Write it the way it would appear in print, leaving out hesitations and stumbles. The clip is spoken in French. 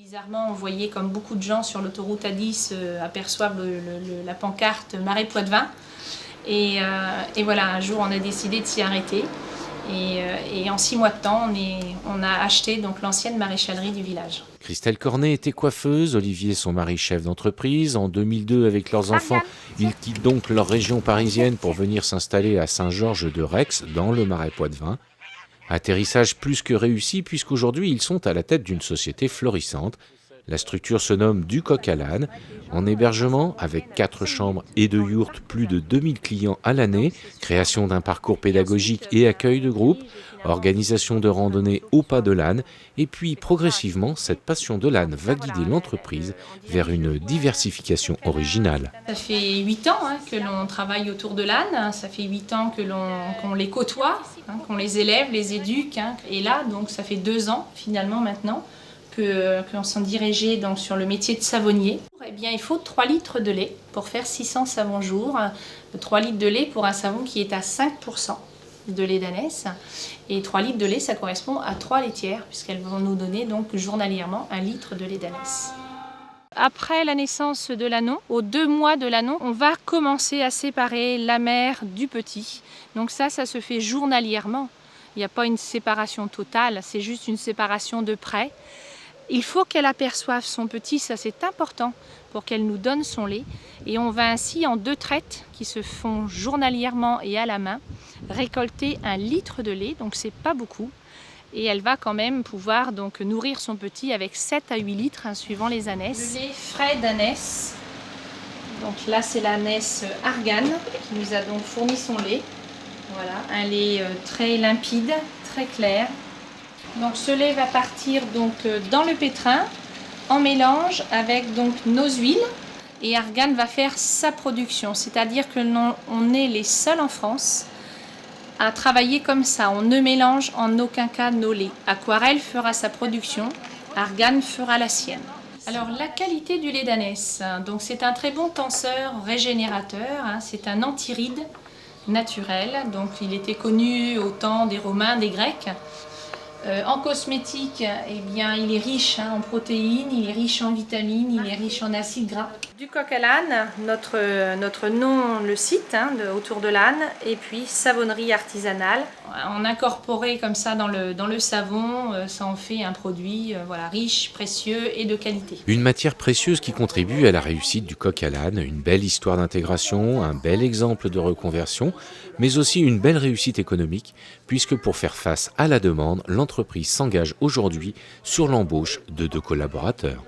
Bizarrement, on voyait comme beaucoup de gens sur l'autoroute A10 aperçoivent la pancarte Marais Poitevin. Et voilà, un jour on a décidé de s'y arrêter. Et en 6 mois de temps, on a acheté donc l'ancienne maréchalerie du village. Christelle Cornet était coiffeuse, Olivier son mari chef d'entreprise. En 2002, avec leurs enfants, ils quittent donc leur région parisienne pour venir s'installer à Saint-Georges-de-Rex, dans le Marais Poitevin. Atterrissage plus que réussi puisqu'aujourd'hui ils sont à la tête d'une société florissante. La structure se nomme Du Coq à l'Âne. En hébergement, avec 4 chambres et 2 yourtes, plus de 2000 clients à l'année, création d'un parcours pédagogique et accueil de groupe, organisation de randonnées au pas de l'âne, et puis progressivement, cette passion de l'âne va guider l'entreprise vers une diversification originale. Ça fait 8 ans que l'on travaille autour de l'âne, ça fait 8 ans qu'on les côtoie, qu'on les élève, les éduque, et là, donc, ça fait 2 ans finalement maintenant, qu'on s'en dirigeait donc sur le métier de savonnier. Eh bien, il faut 3 litres de lait pour faire 600 savons jour. 3 litres de lait pour un savon qui est à 5% de lait d'ânesse. Et 3 litres de lait, ça correspond à 3 laitières, puisqu'elles vont nous donner donc journalièrement 1 litre de lait d'ânesse. Après la naissance de l'ânon, aux 2 mois de l'ânon, on va commencer à séparer la mère du petit. Donc ça se fait journalièrement. Il n'y a pas une séparation totale, c'est juste une séparation de près. Il faut qu'elle aperçoive son petit, ça c'est important pour qu'elle nous donne son lait. Et on va ainsi, en 2 traites qui se font journalièrement et à la main, récolter 1 litre de lait, donc c'est pas beaucoup. Et elle va quand même pouvoir donc nourrir son petit avec 7 à 8 litres suivant les ânesses. Le lait frais d'ânesse, donc là c'est l'ânesse Argan qui nous a donc fourni son lait. Voilà, un lait très limpide, très clair. Donc ce lait va partir donc dans le pétrin en mélange avec donc nos huiles et Argan va faire sa production, c'est-à-dire que on est les seuls en France à travailler comme ça. On ne mélange en aucun cas nos laits. Aquarelle fera sa production, Argan fera la sienne. Alors la qualité du lait d'ânesse, donc c'est un très bon tenseur régénérateur, c'est un antiride naturel, donc il était connu au temps des Romains, des Grecs. En cosmétique, eh bien, il est riche en protéines, il est riche en vitamines, il est riche en acides gras. Du coq à l'âne, notre nom le cite, autour de l'âne, et puis savonnerie artisanale. On incorporé comme ça dans le savon, ça en fait un produit voilà, riche, précieux et de qualité. Une matière précieuse qui contribue à la réussite du coq à l'âne, une belle histoire d'intégration, un bel exemple de reconversion, mais aussi une belle réussite économique, puisque pour faire face à la demande, l'entreprise s'engage aujourd'hui sur l'embauche de 2 collaborateurs.